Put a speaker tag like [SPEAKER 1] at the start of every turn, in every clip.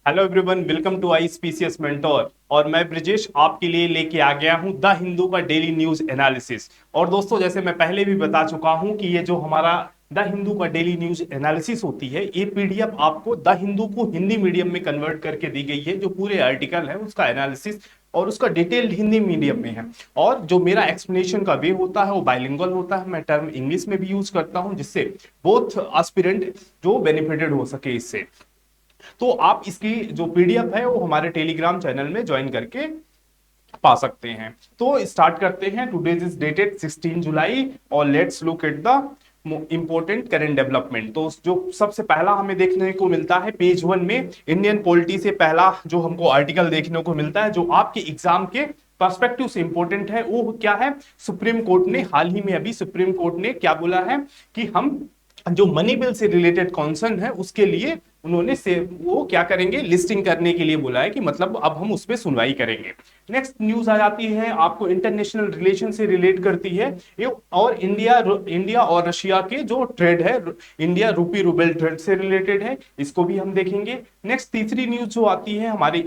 [SPEAKER 1] Hello everyone, welcome to आई स्पीसीएस mentor. और मैं ब्रिजेश आपके लिए लेके आ गया हूं द हिंदू का डेली न्यूज एनालिसिस। और दोस्तों, जैसे मैं पहले भी बता चुका हूं कि ये जो हमारा द हिंदू का डेली न्यूज एनालिसिस होती है, ये पीडीएफ आपको द हिंदू को हिंदी मीडियम में कन्वर्ट करके दी गई है। जो पूरे आर्टिकल है उसका एनालिसिस और उसका डिटेल्ड हिंदी मीडियम में है। और जो मेरा एक्सप्लेनेशन का वे होता है वो बाइलिंगुअल होता है। मैं टर्म इंग्लिश में भी यूज करता हूं, जिससे बोथ एस्पिरेंट जो बेनिफिटेड हो सके इससे। तो आप इसकी जो पीडीएफ है वो हमारे टेलीग्राम चैनल में ज्वाइन करके पा सकते हैं। तो स्टार्ट करते हैं। टुडे इज डेटेड 16 जुलाई और let's look at the important current development. तो जो सबसे पहला हमें देखने को मिलता है पेज 1 में, इंडियन पॉलिटी से पहला जो हमको आर्टिकल देखने को मिलता है जो आपके एग्जाम के पर्सपेक्टिव से इंपॉर्टेंट है, वो क्या है? सुप्रीम कोर्ट ने हाल ही में अभी सुप्रीम कोर्ट ने क्या बोला है कि हम जो मनी बिल से रिलेटेड कॉन्सर्न है उसके लिए उन्होंने से वो क्या करेंगे, लिस्टिंग करने के लिए बोला है कि मतलब अब हम उस पर सुनवाई करेंगे। नेक्स्ट न्यूज आ जाती है आपको इंटरनेशनल रिलेशन से रिलेट करती है ये, और इंडिया और रशिया के जो ट्रेड है, इंडिया रूपी रूबल ट्रेड से रिलेटेड है, इसको भी हम देखेंगे। नेक्स्ट तीसरी न्यूज जो आती है हमारे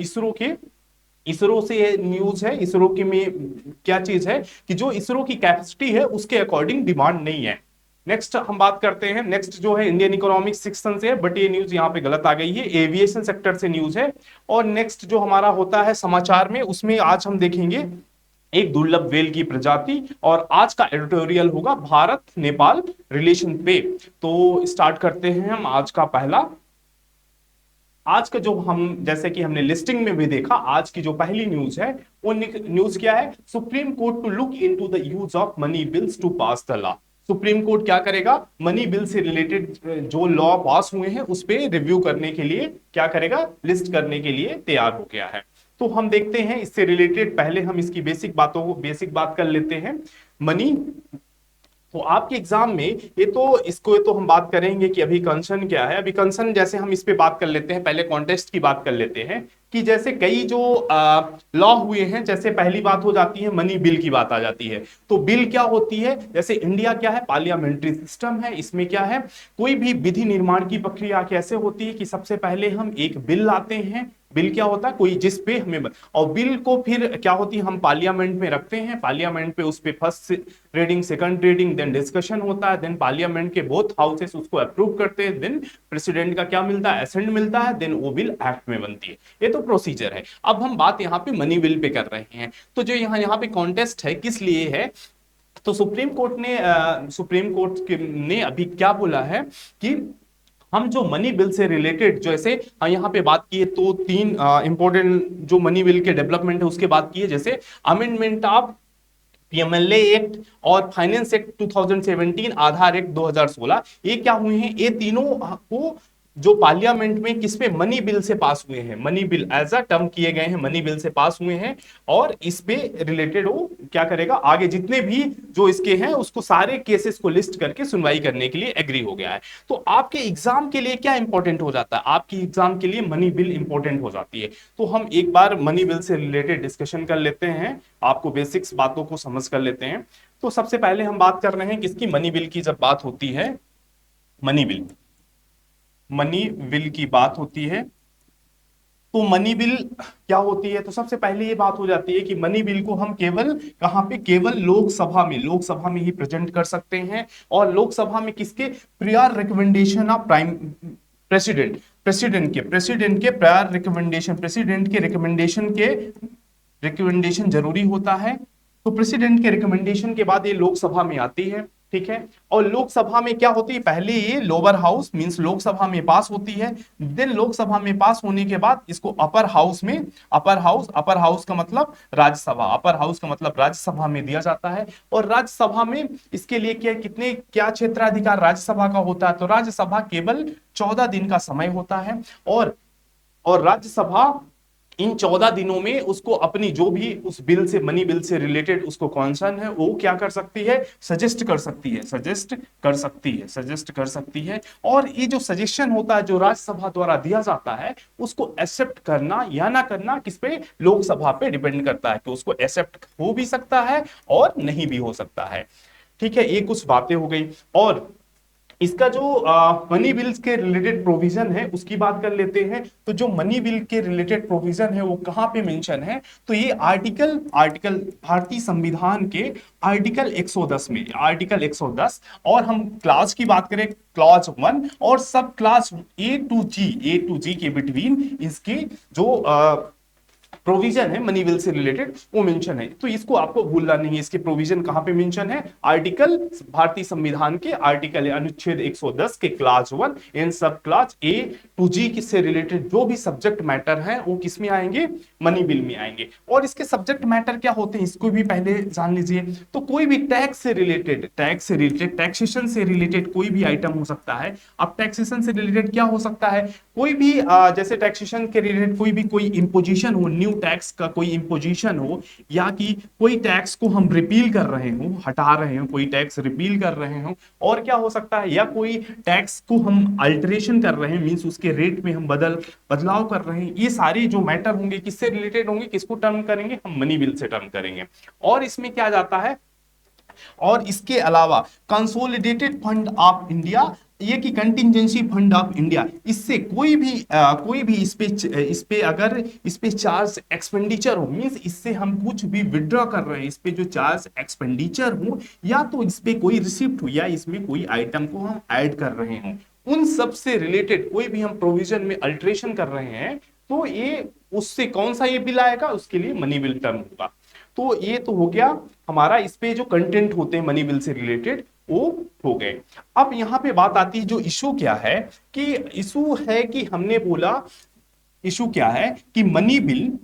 [SPEAKER 1] इसरो से न्यूज है। इसरो की में क्या चीज है कि जो इसरो की कैपेसिटी है उसके अकॉर्डिंग डिमांड नहीं है। नेक्स्ट हम बात करते हैं, नेक्स्ट जो है इंडियन इकोनॉमिक सेक्शन से है, बट ये न्यूज यहाँ पे गलत आ गई है, एविएशन सेक्टर से न्यूज है। और नेक्स्ट जो हमारा होता है समाचार में, उसमें आज हम देखेंगे एक दुर्लभ वेल की प्रजाति, और आज का एडिटोरियल होगा भारत नेपाल रिलेशन पे। तो स्टार्ट करते हैं हम आज का पहला। आज का जो हम जैसे कि हमने लिस्टिंग में भी देखा, आज की जो पहली न्यूज है वो न्यूज क्या है? Supreme Court to look into the use of money bills to pass the law. Supreme Court क्या करेगा? मनी बिल से रिलेटेड जो लॉ पास हुए हैं उस पे रिव्यू करने के लिए क्या करेगा? लिस्ट करने के लिए तैयार हो गया है। तो हम देखते हैं इससे रिलेटेड, पहले हम इसकी बेसिक बात कर लेते हैं। मनी, तो आपके एग्जाम में ये तो हम बात करेंगे कि अभी कंसर्न क्या है। अभी कंसर्न जैसे हम इस पे बात कर लेते हैं, पहले कॉन्टेस्ट की बात कर लेते हैं कि जैसे कई जो लॉ हुए हैं, जैसे पहली बात हो जाती है मनी बिल की बात आ जाती है। तो बिल क्या होती है? जैसे इंडिया क्या है? पार्लियामेंट्री सिस्टम है। इसमें क्या है, कोई भी विधि निर्माण की प्रक्रिया कैसे होती है कि सबसे पहले हम एक बिल लाते हैं। बिल क्या होता है? कोई जिस पे और बिल को फिर क्या होती है, हम पार्लियामेंट में रखते हैं। पार्लियामेंट पे उस पे first reading, second reading, then discussion होता है, देन पार्लियामेंट के बोथ हाउसेस उसको अप्रूव करते हैं, देन प्रेसिडेंट का क्या मिलता है? असेंट मिलता है, देन वो बिल एक्ट में बनती है। ये तो प्रोसीजर है। अब हम बात यहाँ पे मनी बिल पे कर रहे हैं। तो जो यहाँ पे कॉन्टेस्ट है किस लिए है? तो सुप्रीम कोर्ट ने अभी क्या बोला है कि हम जो मनी बिल से रिलेटेड जैसे यहाँ पे बात की है, तो तीन इंपॉर्टेंट जो मनी बिल के डेवलपमेंट है उसके बात की है, जैसे अमेंडमेंट ऑफ पीएमएलए एक्ट और फाइनेंस एक्ट 2017, आधार एक्ट 2016। ये क्या हुए हैं? ये तीनों को जो पार्लियामेंट में किस पे? मनी बिल से पास हुए हैं। Money bill as a term किए गए हैं, मनी बिल से पास हुए हैं। और इस पे रिलेटेड वो क्या करेगा? आगे जितने भी जो इसके हैं उसको सारे केसेस को लिस्ट करके सुनवाई करने के लिए एग्री हो गया है। तो आपके एग्जाम के लिए क्या इंपॉर्टेंट हो जाता है? आपकी एग्जाम के लिए मनी बिल इंपॉर्टेंट हो जाती है। तो हम एक बार मनी बिल से रिलेटेड डिस्कशन कर लेते हैं, आपको बेसिक्स बातों को समझ कर लेते हैं। तो सबसे पहले हम बात कर रहे हैं किसकी? मनी बिल की। जब बात होती है मनी बिल की बात होती है, तो मनी बिल क्या होती है? तो सबसे पहले ये बात हो जाती है कि मनी बिल को हम केवल कहां पे? केवल लोकसभा में ही प्रेजेंट कर सकते हैं। और लोकसभा में किसके? Prior recommendation of prime president के प्रायर रिकमेंडेशन, प्रेसिडेंट के रिकमेंडेशन जरूरी होता है। तो प्रेसिडेंट के रिकमेंडेशन के बाद ये लोकसभा में आती है, ठीक है। और लोकसभा में क्या होती है? पहले ये लोअर हाउस मींस लोकसभा में पास होती है, देन लोकसभा में पास होने के बाद इसको अपर हाउस का मतलब राज्यसभा, अपर हाउस का मतलब राज्यसभा में दिया जाता है। और राज्यसभा में इसके लिए क्या क्षेत्राधिकार राज्यसभा का होता है? तो राज्यसभा केवल 14 दिन का समय होता है। और राज्यसभा इन 14 दिनों में उसको अपनी जो भी उस बिल से, मनी बिल से रिलेटेड उसको कॉन्सर्न है, वो क्या कर सकती है? सजेस्ट कर सकती है। और ये जो सजेशन होता है जो राज्यसभा द्वारा दिया जाता है, उसको एक्सेप्ट करना या ना करना किस पे? लोकसभा पे डिपेंड करता है कि उसको एक्सेप्ट हो भी सकता है और नहीं भी हो सकता है, ठीक है। ये कुछ बातें हो गई। और इसका जो मनी बिल्स के रिलेटेड प्रोविजन है उसकी बात कर लेते हैं। तो जो मनी बिल के रिलेटेड प्रोविजन है वो कहां पे मेंशन है, तो ये आर्टिकल आर्टिकल भारतीय संविधान के आर्टिकल 110 में, आर्टिकल 110। और हम क्लास की बात करें, क्लॉज 1 और सब क्लास ए टू जी के बिटवीन इसके जो प्रोविजन है मनी बिल से रिलेटेड वो मेंशन है। तो इसको आपको भूलना नहीं है, इसके प्रोविजन कहां पे मेंशन है, आर्टिकल भारतीय संविधान के आर्टिकल अनुच्छेद 110 के क्लास 1 एंड सब क्लास ए टू जी से रिलेटेड जो भी सब्जेक्ट मैटर है वो किस में आएंगे, मनी बिल में आएंगे। और इसके सब्जेक्ट मैटर क्या होते हैं इसको भी पहले जान लीजिए। तो कोई भी टैक्स से रिलेटेड, टैक्सेशन से रिलेटेड कोई भी आइटम हो सकता है। अब टैक्सेशन से रिलेटेड क्या हो सकता है, कोई भी जैसे टैक्सेशन के रिलेटेड कोई इंपोजिशन हो, न्यू टैक्स का कोई इंपोजिशन हो, या कि कोई टैक्स को हम रिपील कर रहे हो, हटा रहे हो, कोई टैक्स रिपील कर रहे हो। और क्या हो सकता है, या कोई टैक्स को हम अल्टरेशन कर रहे हैं, मींस उसके रेट में हम बदलाव कर रहे हैं। ये सारे जो मैटर होंगे किससे रिलेटेड होंगे, किसको टर्म करेंगे, हम मनी बिल से टर्म करेंगे। और इसमें क्या जाता है, और इसके अलावा कंसोलिडेटेड फंड ऑफ इंडिया, ये कि कंटिंजेंसी फंड ऑफ इंडिया, इससे कोई भी इस पे अगर इस पे चार्ज एक्सपेंडिचर हो, मींस इससे हम कुछ भी विड्रॉ कर रहे हैं, इस पे जो चार्ज एक्सपेंडिचर हो, या तो इस पे कोई रिसिप्ट हो, या इसमें कोई आइटम को हम ऐड कर रहे हो, उन सब से रिलेटेड कोई भी हम प्रोविजन में अल्टरेशन कर रहे हैं, तो ये उससे कौन सा ये बिल आएगा, उसके लिए मनी बिल टर्म होगा। तो ये तो हो गया हमारा, इस पे जो कंटेंट होते हैं मनी बिल से रिलेटेड वो हो गए। अब यहां पे बात आती है जो इशू क्या है, कि इशू है कि हमने बोला, इशू क्या है कि मनी बिल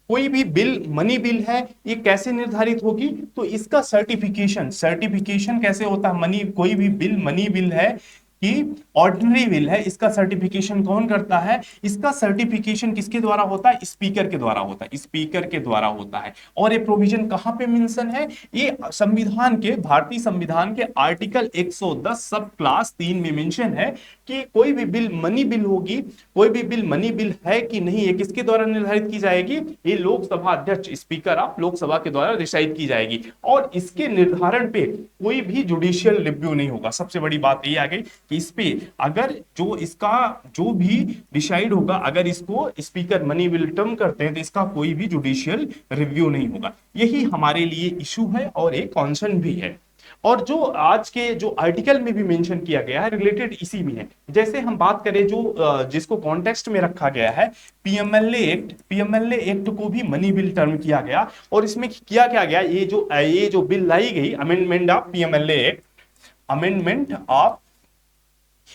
[SPEAKER 1] कोई भी बिल मनी बिल है, ये कैसे निर्धारित होगी, तो इसका सर्टिफिकेशन कैसे होता है, कोई भी बिल मनी बिल है कि ऑर्डिनरी बिल है, इसका सर्टिफिकेशन कौन करता है, इसका सर्टिफिकेशन किसके द्वारा होता है, स्पीकर के द्वारा होता है, स्पीकर के द्वारा होता है। और ये प्रोविजन कहां पे मेंशन है, ये भारतीय संविधान के आर्टिकल 110 सब क्लास 3 में मेंशन है कि कोई भी बिल मनी बिल होगी, कोई भी बिल मनी बिल है कि नहीं, ये किसके द्वारा निर्धारित की जाएगी, ये लोकसभा अध्यक्ष, स्पीकर ऑफ लोकसभा के द्वारा डिसाइड की जाएगी। और इसके निर्धारण पे कोई भी जुडिशियल रिव्यू नहीं होगा। सबसे बड़ी बात ये आ गई कि इस पे अगर जो भी डिसाइड होगा, अगर इसको स्पीकर मनी बिल टर्म करते हैं, तो इसका कोई भी जुडिशियल रिव्यू नहीं होगा। यही हमारे लिए इशू है और एक कॉन्सर्न भी है। और जो आज के जो आर्टिकल में भी मेंशन किया गया है रिलेटेड इसी में है। जैसे हम बात करें जो जिसको कॉन्टेक्स्ट में रखा गया है, पीएमएलए एक्ट को भी मनी बिल टर्म किया गया। और इसमें किया क्या गया, ये जो बिल लाई गई, amendment of PMLA act, amendment of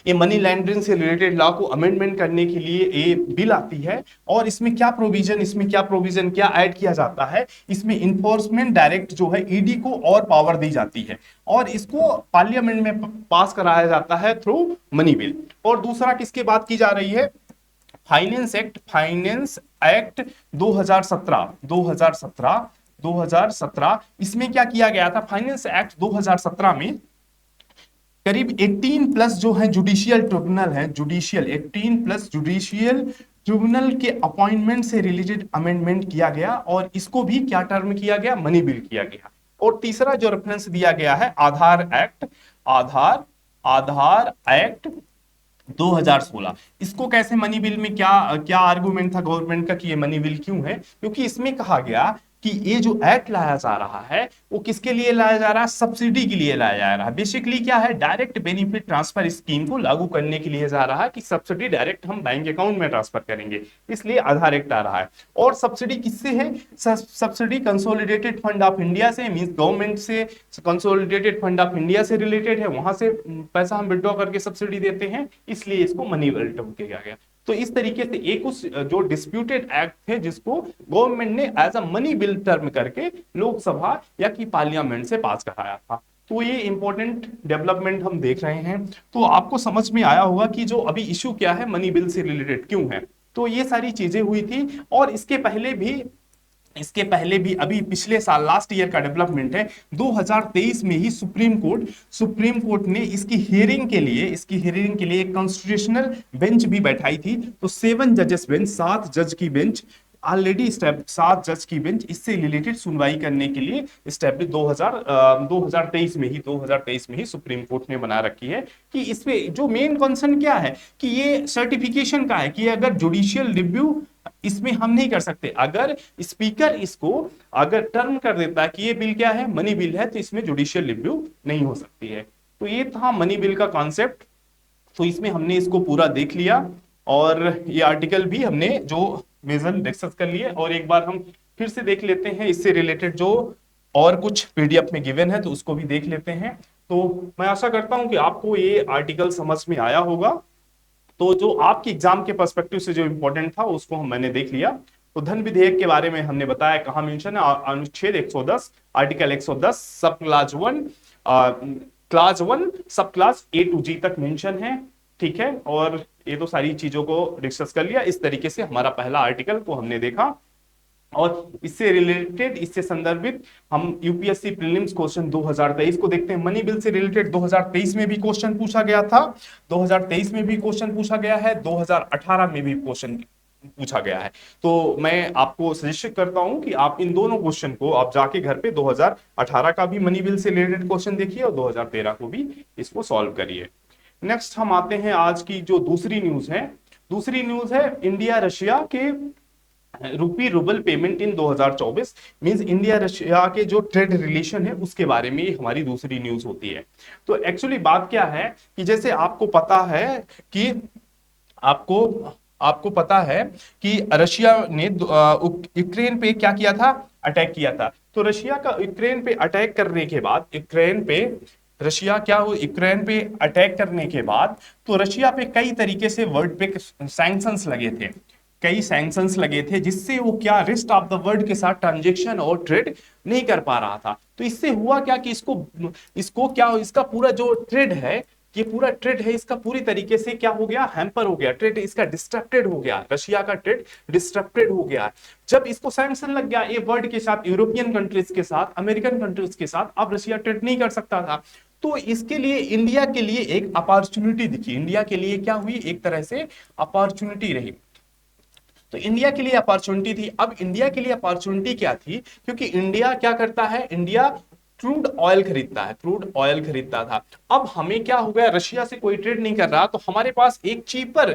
[SPEAKER 1] ये मनी लैंडरिंग से रिलेटेड लॉ को अमेंडमेंट करने के लिए ये बिल आती है। और इसमें क्या प्रोविजन क्या ऐड किया जाता है, इसमें इन्फोर्समेंट डायरेक्ट जो है ईडी को और पावर दी जाती है, और इसको पार्लियामेंट में पास कराया जाता है थ्रू मनी बिल। और दूसरा किसके बात की जा रही है, फाइनेंस एक्ट 2017। इसमें क्या किया गया था, फाइनेंस एक्ट 2017 में करीब 18 प्लस जो है जुडिशियल ट्रिब्यूनल है, 18 प्लस जुडिशियल ट्रिब्यूनल के अपॉइंटमेंट से रिलेटेड अमेंडमेंट किया गया, और इसको भी क्या टर्म किया गया, मनी बिल किया गया। और तीसरा जो रेफरेंस दिया गया है, आधार एक्ट 2016। इसको कैसे मनी बिल में क्या आर्गुमेंट था गवर्नमेंट का कि ये मनी बिल क्यों है, क्योंकि इसमें कहा गया कि ये जो एक्ट लाया जा रहा है वो किसके लिए लाया जा रहा है, सब्सिडी के लिए लाया जा रहा है। बेसिकली क्या है, डायरेक्ट बेनिफिट ट्रांसफर स्कीम को लागू करने के लिए जा रहा है, कि सब्सिडी डायरेक्ट हम बैंक अकाउंट में ट्रांसफर करेंगे, इसलिए आधार एक्ट आ रहा है। और सब्सिडी किससे है, subsidy consolidated fund of India से, मींस गवर्नमेंट से कंसोलिडेटेड फंड ऑफ इंडिया से रिलेटेड है, वहां से पैसा हम विड्रॉ करके सब्सिडी देते हैं, इसलिए इसको मनी बिल टर्म किया गया। तो इस तरीके से एक उस जो डिस्प्यूटेड एक्ट थे जिसको गवर्नमेंट ने as a money bill term करके लोकसभा या कि पार्लियामेंट से पास कराया था। तो ये इंपॉर्टेंट डेवलपमेंट हम देख रहे हैं। तो आपको समझ में आया होगा कि जो अभी इशू क्या है, मनी बिल से रिलेटेड क्यों है। तो ये सारी चीजें हुई थी। और इसके पहले भी अभी पिछले साल लास्ट ईयर का डेवलपमेंट है, 2023 में ही सुप्रीम कोर्ट ने इसकी हियरिंग के लिए एक कॉन्स्टिट्यूशनल बेंच भी बैठाई थी। तो 7 जजेस बेंच, 7 जज की बेंच ऑलरेडी स्टेप 7 जज की बेंच इससे रिलेटेड सुनवाई करने के लिए स्टेब्लिश 2023 में ही सुप्रीम कोर्ट ने बना रखी है कि इसमें जो मेन कंसर्न क्या है कि ये सर्टिफिकेशन का है कि अगर जुडिशियल रिव्यू इसमें हम नहीं कर सकते। अगर स्पीकर इसको अगर टर्न कर देता है कि ये बिल क्या है, मनी बिल है, तो इसमें जुडिशियल रिव्यू नहीं हो सकती है। तो ये था मनी बिल का कॉन्सेप्ट। तो इसमें हमने इसको पूरा देख लिया और ये आर्टिकल भी हमने जो मेजर डिस्कस कर लिए, और एक बार हम फिर से देख लेते हैं इससे रिलेटेड जो और कुछ पीडीएफ में गिवन है तो उसको भी देख लेते हैं। तो मैं आशा करता हूं कि आपको ये आर्टिकल समझ में आया होगा। तो जो आपके एग्जाम के पर्सपेक्टिव से जो इंपॉर्टेंट था उसको मैंने देख लिया। तो धन विधेयक के बारे में हमने बताया कहां मेंशन है, अनुच्छेद 110 आर्टिकल 110 सब क्लास 1 सब क्लास A to G तक मेंशन है। ठीक है, और ये तो सारी चीजों को डिस्कस कर लिया। इस तरीके से हमारा पहला आर्टिकल को हमने देखा, और इससे रिलेटेड इससे संदर्भित हम यूपीएससी प्रीलिम्स क्वेश्चन 2023 को देखते हैं। मनी बिल से रिलेटेड 2023 में भी क्वेश्चन पूछा गया था, 2023 में भी क्वेश्चन पूछा गया है, 2018 में भी क्वेश्चन पूछा गया है। तो मैं आपको सजेस्ट करता हूं कि आप इन दोनों क्वेश्चन को आप जाके घर पे 2018 का भी मनी बिल से रिलेटेड क्वेश्चन देखिए और 2013 को भी इसको सॉल्व करिए। नेक्स्ट हम आते हैं आज की जो दूसरी न्यूज है। दूसरी न्यूज है इंडिया रशिया के रूपी rouble payment in 2024, means India Russia के जो ट्रेड रिलेशन है उसके बारे में हमारी दूसरी न्यूज होती है। तो एक्चुअली बात क्या है कि जैसे आपको पता है कि आपको पता है कि रशिया ने यूक्रेन पे क्या किया था, अटैक किया था। तो रशिया का यूक्रेन पे अटैक करने के बाद यूक्रेन पे अटैक करने के बाद तो रशिया पे कई तरीके से वर्ल्ड पे सैंक्शंस लगे थे, कई सैंक्शंस लगे थे, जिससे वो क्या रेस्ट ऑफ द वर्ल्ड के साथ ट्रांजैक्शन और ट्रेड नहीं कर पा रहा था। तो इससे हुआ क्या कि इसको क्या इसका पूरा जो ट्रेड है, ये पूरा ट्रेड है इसका पूरी तरीके से क्या हो गया, हैम्पर हो गया, ट्रेड इसका डिस्ट्रप्टेड हो गया, रशिया का ट्रेड डिस्ट्रप्टेड हो गया। जब इसको सैंक्शन लग गया ये वर्ल्ड के साथ, यूरोपियन कंट्रीज के साथ, अमेरिकन कंट्रीज के साथ, अब रशिया ट्रेड नहीं कर सकता था। तो इसके लिए इंडिया के लिए एक अपॉर्चुनिटी दिखी, इंडिया के लिए क्या हुई, एक तरह से अपॉर्चुनिटी रही। तो इंडिया के लिए अपॉर्चुनिटी थी। अब इंडिया के लिए अपॉर्चुनिटी क्या थी, क्योंकि इंडिया क्या करता है, इंडिया क्रूड ऑयल खरीदता है, क्रूड ऑयल खरीदता था। अब हमें क्या हो गया, रशिया से कोई ट्रेड नहीं कर रहा, तो हमारे पास एक चीपर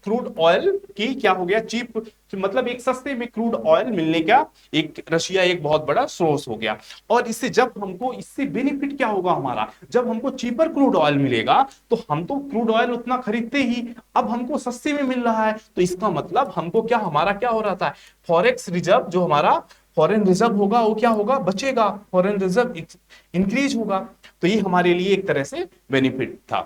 [SPEAKER 1] क्रूड ऑयल की क्या हो गया, चीप मतलब एक सस्ते में क्रूड ऑयल मिलने का एक रशिया एक बहुत बड़ा सोर्स हो गया। और इससे बेनिफिट क्या होगा हमारा, जब हमको चीपर क्रूड ऑयल मिलेगा तो हम तो क्रूड ऑयल उतना खरीदते ही, अब हमको सस्ते में मिल रहा है, तो इसका मतलब हमको क्या, हमारा क्या हो रहा था, फॉरेक्स रिजर्व जो हमारा फॉरेन रिजर्व होगा वो क्या होगा, बचेगा, फॉरेन रिजर्व इंक्रीज होगा। तो ये हमारे लिए एक तरह से बेनिफिट था।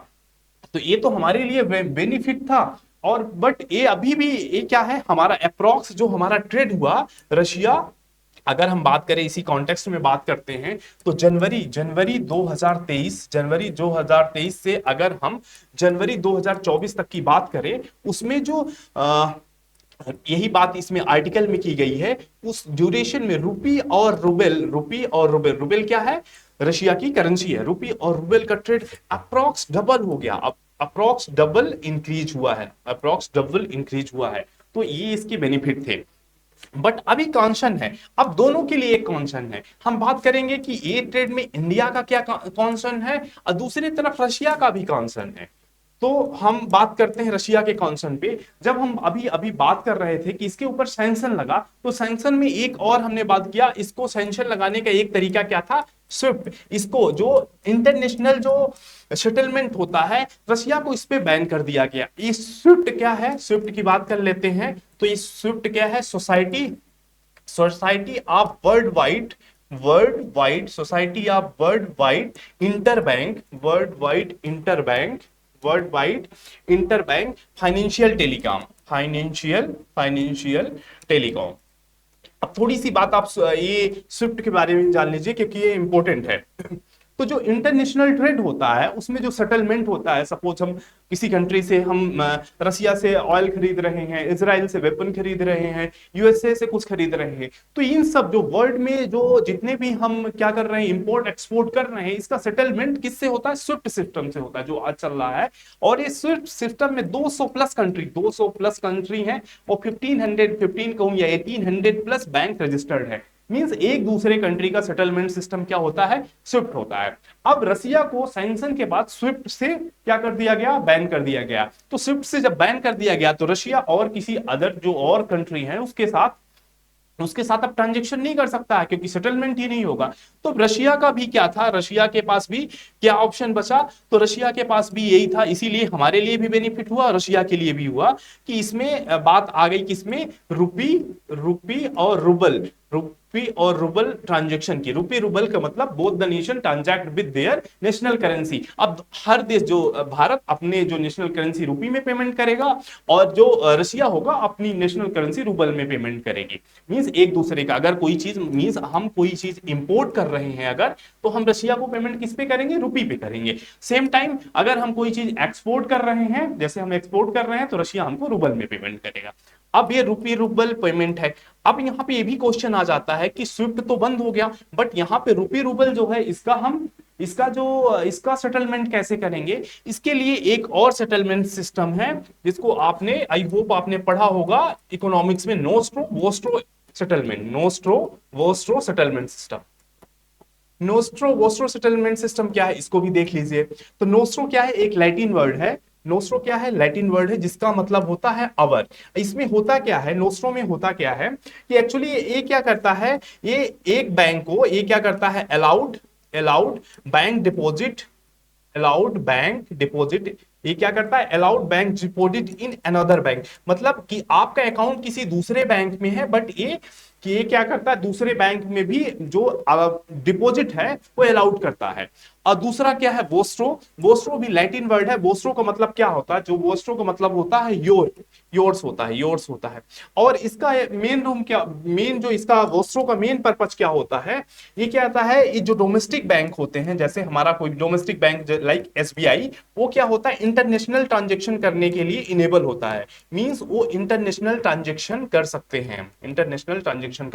[SPEAKER 1] तो ये तो हमारे लिए बेनिफिट था। और बट ये अभी भी ये क्या है, हमारा अप्रॉक्स जो हमारा ट्रेड हुआ रशिया, अगर हम बात करें इसी कॉन्टेक्स्ट में बात करते हैं तो जनवरी 2023 से अगर हम जनवरी 2024 तक की बात करें, उसमें जो यही बात इसमें आर्टिकल में की गई है, उस ड्यूरेशन में रूपी और रूबल क्या है, रशिया की करेंसी है, रूपी और रूबल का ट्रेड अप्रॉक्स डबल हो गया, अप्रॉक्स डबल इंक्रीज हुआ है। तो ये इसके बेनिफिट थे। बट अभी कॉन्शन है, अब दोनों के लिए एक कॉन्शन है। हम बात करेंगे कि ये ट्रेड में इंडिया का क्या कॉन्शन है और दूसरी तरफ रशिया का भी कॉन्शन है। तो हम बात करते हैं रशिया के कॉन्सन पे। जब हम अभी बात कर रहे थे कि इसके ऊपर सैंक्शन लगा, तो सैंक्शन में एक और हमने बात किया, इसको सैंक्शन लगाने का एक तरीका क्या था, स्विफ्ट, इसको जो इंटरनेशनल जो सेटलमेंट होता है रशिया को इस पे बैन कर दिया गया। ये स्विफ्ट क्या है, स्विफ्ट की बात कर लेते हैं। तो ये स्विफ्ट क्या है, society of society of world wide interbank financial telecom. अब थोड़ी सी बात आप ये स्विफ्ट के बारे में जान लीजिए क्योंकि ये इंपॉर्टेंट है। तो जो इंटरनेशनल ट्रेड होता है उसमें जो सेटलमेंट होता है, सपोज हम किसी कंट्री से, हम रसिया से ऑयल खरीद रहे हैं, इजराइल से वेपन खरीद रहे हैं, यूएसए से कुछ खरीद रहे हैं, तो इन सब जो वर्ल्ड में जो जितने भी हम क्या कर रहे हैं, इंपोर्ट एक्सपोर्ट कर रहे हैं, इसका सेटलमेंट किससे होता है? स्विफ्ट सिस्टम से होता है, जो आज चल रहा है। और ये स्विफ्ट सिस्टम में 200 प्लस कंट्री, 200 प्लस कंट्री हैं, और 1515 कहूं या 1800 प्लस बैंक रजिस्टर्ड है। मींस एक दूसरे कंट्री का सेटलमेंट सिस्टम क्या होता है? स्विफ्ट होता है। अब रसिया को सैंक्शन के बाद स्विफ्ट से क्या कर दिया गया? बैन कर दिया गया। तो स्विफ्ट से जब बैन कर दिया गया तो रशिया और किसी अदर जो और कंट्री है उसके साथ अब ट्रांजेक्शन नहीं कर सकता है, क्योंकि सेटलमेंट ही नहीं होगा। तो रशिया का भी क्या था? रशिया के पास भी क्या ऑप्शन बचा? तो रशिया के पास भी यही था। इसीलिए हमारे लिए भी बेनिफिट हुआ, रशिया के लिए भी हुआ, कि इसमें बात आ गई किसमें? रुपी और रूबल ट्रांजेक्शन की। रुपी रूबल का मतलब both the nation transact with their national currency. अब हर देश, जो भारत अपने जो नेशनल करेंसी रुपी में पेमेंट करेगा, और जो रशिया होगा अपनी नेशनल करेंसी रूबल में पेमेंट करेगी। मींस एक दूसरे का, अगर कोई चीज, मींस हम कोई चीज इंपोर्ट कर रहे हैं अगर, तो हम रशिया को पेमेंट किस पे करेंगे? रुपी पे करेंगे। सेम टाइम अगर हम कोई चीज एक्सपोर्ट कर रहे हैं, जैसे हम एक्सपोर्ट कर रहे हैं, तो रशिया हमको रूबल में पेमेंट करेगा। अब ये रुपी रूबल पेमेंट है। अब यहां पे ये भी क्वेश्चन आ जाता है कि स्विफ्ट तो बंद हो गया, बट यहां पे रुपी रूबल जो है, इसका सेटलमेंट कैसे करेंगे? इसके लिए एक और सेटलमेंट सिस्टम है, जिसको आपने, आई होप आपने पढ़ा होगा इकोनॉमिक्स में, nostro vostro settlement. Nostro vostro settlement system. Nostro vostro settlement system क्या है, इसको भी देख लीजिए। तो नोस्ट्रो क्या है? एक लैटिन वर्ड है। नोस्ट्रो क्या है? लैटिन वर्ड है, जिसका मतलब होता है अवर। इसमें होता क्या है, नोस्ट्रो में होता क्या है कि एक्चुअली ये क्या करता है, ये एक बैंक को, ये क्या करता है, allowed bank deposit, allowed bank deposit, ये क्या करता है? Allowed bank deposit in another bank. मतलब कि आपका अकाउंट किसी दूसरे बैंक में है, बट ये क्या करता है? दूसरे बैंक में भी जो डिपॉजिट है वो अलाउड करता है। और दूसरा क्या है? वोस्ट्रो। वोस्ट्रो भी लैटिन वर्ड है। वोस्ट्रो का मतलब क्या होता है? जो वोस्ट्रो का मतलब होता है योर्स होता है। और इसका मेन रूम क्या, मेन जो इसका वोस्ट्रो का मेन पर्पज क्या होता है? ये क्या आता है, ये जो डोमेस्टिक बैंक होते हैं, जैसे हमारा कोई डोमेस्टिक बैंक लाइक एसबीआई, वो क्या होता है? इंटरनेशनल ट्रांजेक्शन करने के लिए इनेबल होता है। मींस वो इंटरनेशनल ट्रांजेक्शन कर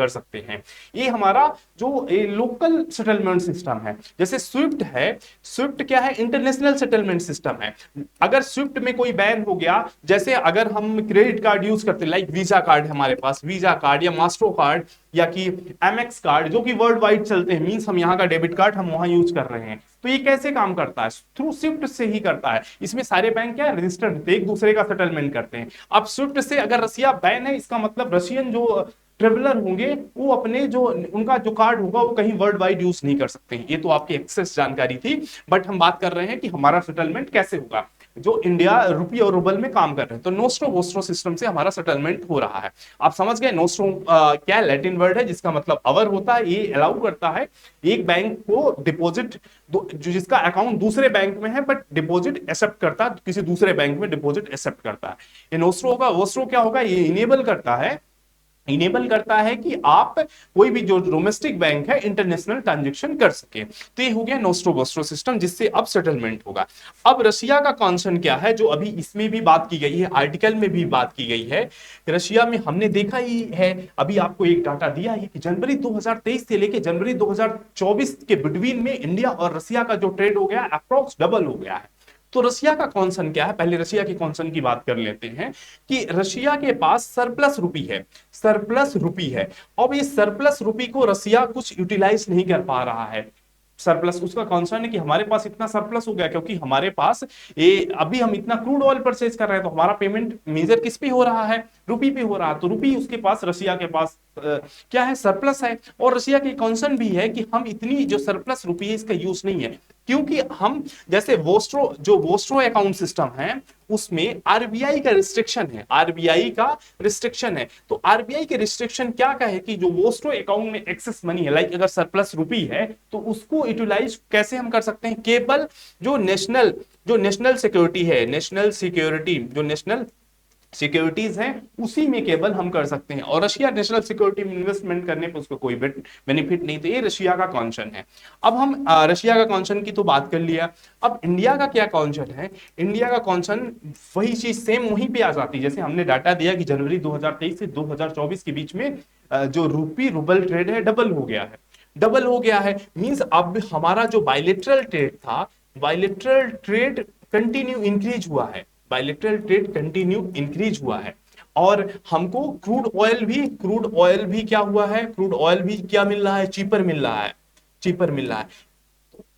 [SPEAKER 1] सकते हैं, ये हमारा जो लोकल सेटलमेंट सिस्टम है। जैसे स्विफ्ट है, स्विफ्ट क्या है? इंटरनेशनल सेटलमेंट सिस्टम है। अगर स्विफ्ट में कोई बैन हो गया, जैसे अगर हम क्रेडिट कार्ड यूज करते हैं, लाइक वीजा कार्ड, हमारे पास वीजा कार्ड या मास्टरो कार्ड या कि एमएक्स कार्ड, जो कि वर्ल्ड वाइड चलते हैं, मींस हम यहाँ का डेबिट कार्ड हम वहां यूज कर रहे हैं, तो ये कैसे काम करता है? थ्रू स्विफ्ट से ही करता है। इसमें सारे बैंक क्या है? रजिस्टर्ड होते हैं, एक दूसरे का सेटलमेंट करते हैं। अब स्विफ्ट से अगर रसिया बैन है, इसका मतलब रशियन जो ट्रेवलर होंगे, वो अपने जो उनका जो कार्ड होगा वो कहीं वर्ल्ड वाइड यूज नहीं कर सकते हैं। ये तो आपकी एक्सेस जानकारी थी, बट हम बात कर रहे हैं कि हमारा सेटलमेंट कैसे होगा, जो इंडिया रुपी और रूबल में काम कर रहे हैं। तो नोस्ट्रो वोस्ट्रो सिस्टम से हमारा सेटलमेंट हो रहा है। आप समझ गए? नोस्ट्रो क्या लैटिन वर्ड है, जिसका मतलब अवर होता है। ये अलाउ करता है एक बैंक को डिपॉजिट, जो जिसका अकाउंट दूसरे बैंक में है, बट डिपॉजिट एक्सेप्ट करता है, किसी दूसरे बैंक में डिपॉजिट एक्सेप्ट करता है। ये नोस्ट्रो होगा। वोस्ट्रो क्या होगा? ये इनेबल करता है कि आप कोई भी जो डोमेस्टिक बैंक है इंटरनेशनल ट्रांजैक्शन कर सके। तो ये हो गया नोस्ट्रो वोस्ट्रो सिस्टम, जिससे अब सेटलमेंट होगा। अब रशिया का कॉन्सर्न क्या है, जो अभी इसमें भी बात की गई है, आर्टिकल में भी बात की गई है। रशिया में हमने देखा ही है, अभी आपको एक डाटा दिया है कि जनवरी 2023 से लेकर जनवरी 2024 के बिटवीन में इंडिया और रशिया का जो ट्रेड हो गया अप्रोक्स डबल हो गया है। तो रशिया का कॉन्सर्न क्या है? पहले रशिया के कॉन्सर्न की बात कर लेते हैं कि रशिया के पास सरप्लस रुपी है। अब ये सरप्लस रुपी को रशिया कुछ यूटिलाइज नहीं कर पा रहा है। सरप्लस, उसका कॉन्सर्न है कि हमारे पास इतना सरप्लस हो गया, क्योंकि हमारे पास ये अभी हम इतना क्रूड ऑयल परचेज कर रहे हैं, तो हमारा पेमेंट मेजर किस पे हो रहा है? रुपी पे हो रहा है। तो रुपी उसके पास, रशिया के पास क्या है? सरप्लस है। और रशिया की कॉन्सर्न भी है कि हम इतनी जो सरप्लस रुपी है इसका यूज नहीं है, क्योंकि हम जैसे वोस्ट्रो अकाउंट सिस्टम है, उसमें आरबीआई का रिस्ट्रिक्शन है। तो आरबीआई के रिस्ट्रिक्शन क्या है कि जो वोस्ट्रो अकाउंट में एक्सेस मनी है, लाइक अगर सरप्लस रुपी है, तो उसको यूटिलाइज कैसे हम कर सकते हैं? केवल जो नेशनल सिक्योरिटी है, नेशनल सिक्योरिटीज हैं उसी में केवल हम कर सकते हैं। और रशिया नेशनल सिक्योरिटी में इन्वेस्टमेंट करने पर उसको कोई बेनिफिट नहीं, तो ये रशिया का कॉन्सर्न है। अब हम रशिया का कॉन्सर्न की तो बात कर लिया, अब इंडिया का क्या कॉन्सर्न है। इंडिया का कॉन्सर्न वही चीज सेम वहीं पे आ जाती है, जैसे हमने डाटा दिया कि जनवरी 2023 से 2024 के बीच में जो रूपी रूबल ट्रेड है डबल हो गया है, डबल हो गया है। मींस अब हमारा जो बायलेटरल ट्रेड था, बायलेटरल ट्रेड कंटिन्यू इंक्रीज हुआ है, बायलेटरल ट्रेड कंटिन्यू इंक्रीज हुआ है। और हमको क्रूड ऑयल भी क्या हुआ है, क्रूड ऑयल भी क्या मिल रहा है, चीपर मिल रहा है, चीपर मिल रहा है।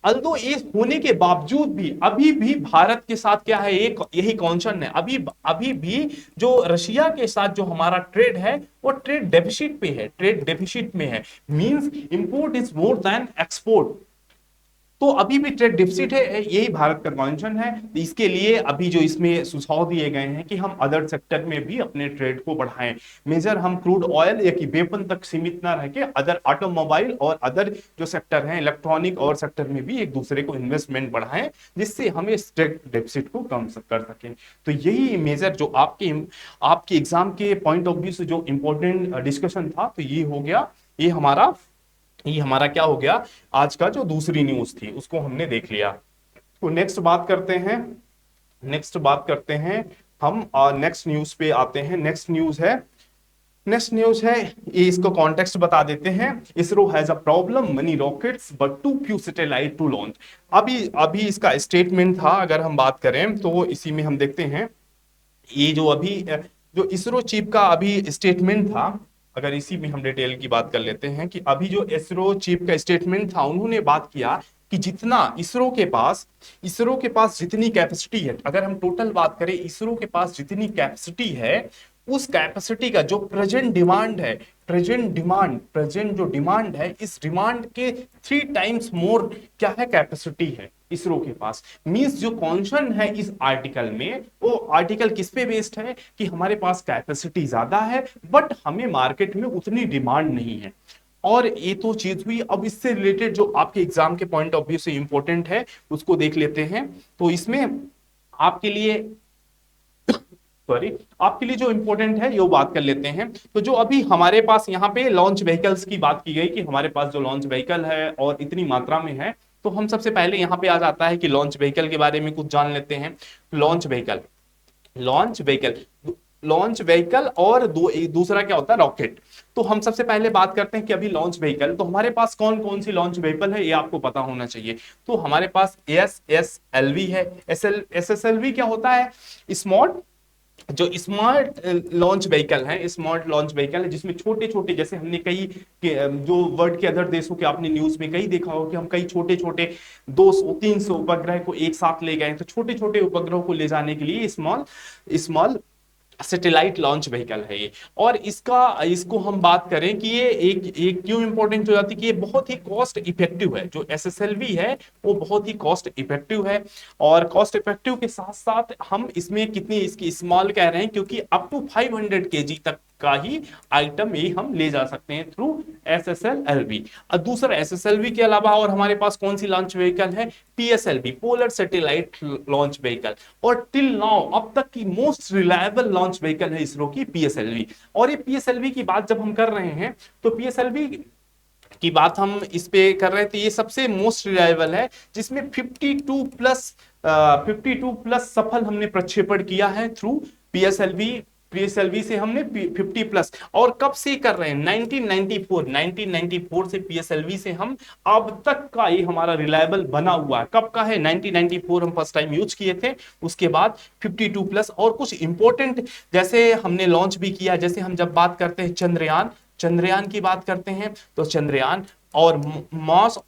[SPEAKER 1] अल्दो ये होने के बावजूद भी अभी भी भारत के साथ क्या है, एक यही कॉन्सर्न है, अभी अभी भी जो रशिया के साथ जो हमारा ट्रेड है वो ट्रेड डेफिसिट पे है, ट्रेड डेफिसिट में है। Means import is more than export, तो अभी भी ट्रेड डिफिसिट है, यही भारत का कॉन्सर्न है। तो इसके लिए अभी जो इसमें सुझाव दिए गए हैं कि हम अदर सेक्टर में भी अपने ट्रेड को बढ़ाएं, मेजर हम क्रूड ऑयल या कि वेपन तक सीमित ना रह के अदर ऑटोमोबाइल और अदर जो सेक्टर हैं इलेक्ट्रॉनिक और सेक्टर में भी एक दूसरे को इन्वेस्टमेंट बढ़ाएं, जिससे हम इस ट्रेड डेफिसिट को कम कर सकें। तो यही मेजर जो आपके एग्जाम के पॉइंट ऑफ व्यू से जो इंपॉर्टेंट डिस्कशन था, तो ये हो गया, ये हमारा क्या हो गया, आज का जो दूसरी न्यूज थी उसको हमने देख लिया। तो नेक्स्ट बात करते हैं, हम नेक्स्ट न्यूज पे आते हैं। नेक्स्ट न्यूज है ये, इसको कॉन्टेक्स्ट बता देते हैं। ISRO has a problem, money rockets but too few satellite to launch. अभी अभी इसका स्टेटमेंट था, अगर हम बात करें तो इसी में हम देखते हैं, ये जो अभी जो इसरो चीफ का अभी स्टेटमेंट था, अगर इसी में हम डिटेल की बात कर लेते हैं कि अभी जो इसरो चीफ का स्टेटमेंट था, उन्होंने बात किया कि जितना इसरो के पास जितनी कैपेसिटी है, अगर हम टोटल बात करें इसरो के पास जितनी कैपेसिटी है, उस कैपेसिटी का जो प्रेजेंट जो डिमांड है, इस डिमांड के 3 टाइम्स मोर क्या है, कैपेसिटी है इसरो के पास। मींस जो कॉन्सर्न है इस आर्टिकल में, वो आर्टिकल किस पे बेस्ड है कि हमारे पास कैपेसिटी ज्यादा है बट हमें मार्केट में उतनी डिमांड नहीं है। और ये तो चीज हुई। अब इससे रिलेटेड जो आपके एग्जाम के पॉइंट ऑफ व्यू से इंपॉर्टेंट है उसको देख लेते हैं। तो इसमें आपके लिए आपके लिए जो इंपॉर्टेंट है ये बात कर लेते हैं। तो जो अभी हमारे पास यहाँ पे लॉन्च व्हीकल्स की बात की गई कि हमारे पास जो लॉन्च व्हीकल है और इतनी मात्रा में है, तो हम सबसे पहले यहाँ पे आ जाता है कि लॉन्च व्हीकल के बारे में कुछ जान लेते हैं। लॉन्च व्हीकल लॉन्च व्हीकल और दूसरा क्या होता है, रॉकेट। तो हम सबसे पहले बात करते हैं कि अभी लॉन्च व्हीकल, तो हमारे पास कौन कौन सी लॉन्च व्हीकल है ये आपको पता होना चाहिए। तो हमारे पास एसएसएलवी है। एसएसएलवी क्या होता है, स्मार्ट लॉन्च व्हीकल है, स्मार्ट लॉन्च व्हीकल है जिसमें छोटे छोटे, जैसे हमने कई जो वर्ल्ड के अदर देशों के आपने न्यूज में कई देखा हो कि हम कई छोटे छोटे 200-300 उपग्रह को एक साथ ले गए, तो छोटे छोटे उपग्रहों को ले जाने के लिए स्मॉल सैटेलाइट लॉन्च व्हीकल है ये। और इसको हम बात करें कि ये एक क्यों इंपॉर्टेंट हो जाती है कि ये बहुत ही कॉस्ट इफेक्टिव है। जो एसएसएलवी है वो बहुत ही कॉस्ट इफेक्टिव है, और कॉस्ट इफेक्टिव के साथ साथ हम इसमें कितनी इसकी स्मॉल कह रहे हैं क्योंकि अप टू 500 केजी तक का ही आइटम ये हम ले जा सकते हैं थ्रू एसएसएलवी। दूसरा एसएसएलवी के अलावा और हमारे पास कौन सी लॉन्च व्हीकल है, PSLV, polar satellite launch vehicle. और टिल नाउ अब तक की मोस्ट रिलायबल लॉन्च व्हीकल है इसरो की पीएसएलवी। और ये पीएसएलवी की बात जब हम कर रहे हैं तो पीएसएलवी की बात हम इस पे कर रहे थे, ये सबसे मोस्ट रिलायबल है जिसमें 52 प्लस सफल हमने प्रक्षेपण किया है थ्रू पीएसएलवी से हमने 50 प्लस। और कब से कर रहे हैं, 1994 से पीएसएलवी से हम अब तक का ये हमारा रिलायबल बना हुआ है। कब का है, 1994 हम फर्स्ट टाइम यूज किए थे, उसके बाद 52 प्लस। और कुछ इंपॉर्टेंट जैसे हमने लॉन्च भी किया, जैसे हम जब बात करते हैं चंद्रयान की बात करते हैं, तो चंद्रयान और मास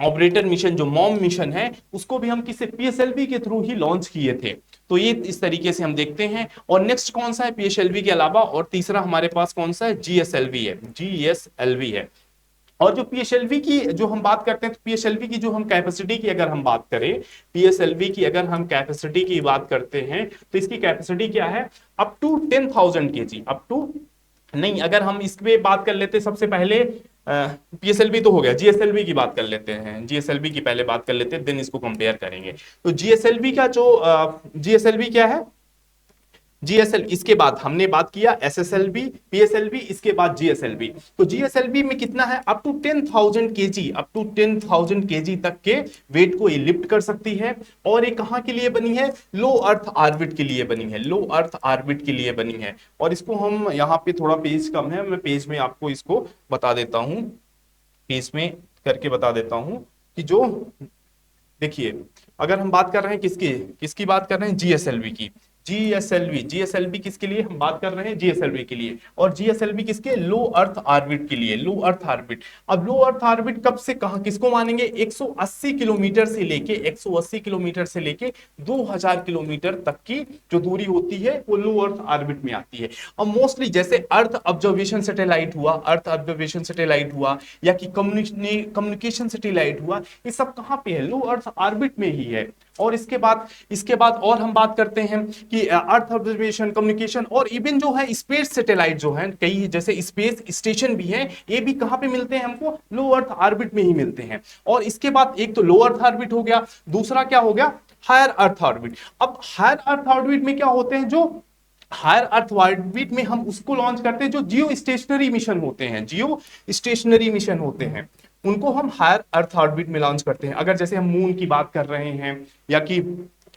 [SPEAKER 1] ऑपरेटर मिशन जो मॉम मिशन है उसको भी हम किसी पीएसएलवी के थ्रू ही लॉन्च किए थे। तो ये इस तरीके से हम देखते हैं। और नेक्स्ट कौन सा है पीएसएलवी के अलावा, और तीसरा हमारे पास कौन सा है, जीएसएलवी है। और जो पीएसएलवी की जो हम बात करते हैं, तो पीएसएलवी की जो हम कैपेसिटी की अगर हम बात करें, पीएसएलवी की अगर हम कैपेसिटी की बात करते हैं तो इसकी कैपेसिटी क्या है, up to 10,000 KG, up to नहीं, अगर हम इस पे बात कर लेते सबसे पहले, पीएसएलवी तो हो गया, जीएसएलवी की बात कर लेते हैं, जीएसएलवी की पहले बात कर लेते हैं, देन इसको कंपेयर करेंगे। तो जीएसएलवी का जो जीएसएलवी क्या है, जीएसएलवी, इसके बाद हमने बात किया एसएसएलवी, पीएसएलवी, इसके बाद जीएसएलवी। तो जीएसएलवी में कितना है, up to 10,000 KG, up to 10,000 KG तक के वेट को ये लिफ्ट कर सकती है। और ये कहां के लिए बनी है, लो अर्थ ऑर्बिट के लिए बनी है, लो अर्थ ऑर्बिट के लिए बनी है। और इसको हम यहाँ पे थोड़ा पेज कम है, मैं पेज में आपको इसको बता देता हूं, पेज में करके बता देता हूं कि जो देखिए, अगर हम बात कर रहे हैं किसकी किसकी बात कर रहे हैं, जीएसएलवी की। जीएसएलवी, जीएसएलवी किसके लिए हम बात कर रहे हैं, जीएसएलवी के लिए। और जीएसएलवी किसके, लो अर्थ ऑर्बिट के लिए, लो अर्थ ऑर्बिट। अब लो अर्थ ऑर्बिट कब से कहां किसको मानेंगे, 180 किलोमीटर से लेके 180 किलोमीटर से लेके 2000 किलोमीटर तक की जो दूरी होती है वो लो अर्थ ऑर्बिट में आती है। अब मोस्टली जैसे अर्थ ऑब्जर्वेशन सैटेलाइट हुआ, अर्थ ऑब्जर्वेशन सैटेलाइट हुआ, या कि कम्युनिकेशन सैटेलाइट हुआ, ये सब कहां पे है, लो अर्थ ऑर्बिट में ही है। और इसके बाद और हम बात करते हैं कि अर्थ ऑब्जर्वेशन, कम्युनिकेशन, और इवन जो है स्पेस सैटेलाइट जो है, कई जैसे स्पेस स्टेशन भी हैं, ये भी कहां पे मिलते हैं हमको, लो अर्थ ऑर्बिट में ही मिलते हैं। और इसके बाद एक तो लो अर्थ ऑर्बिट हो गया, दूसरा क्या हो गया, हायर अर्थ ऑर्बिट। अब हायर अर्थ ऑर्बिट में क्या होते हैं, जो हायर अर्थ ऑर्बिट में हम उसको लॉन्च करते हैं जो जियो स्टेशनरी मिशन होते हैं, जियो स्टेशनरी मिशन होते हैं, उनको हम हायर अर्थ ऑर्बिट में लॉन्च करते हैं। अगर जैसे हम मून की बात कर रहे हैं, या कि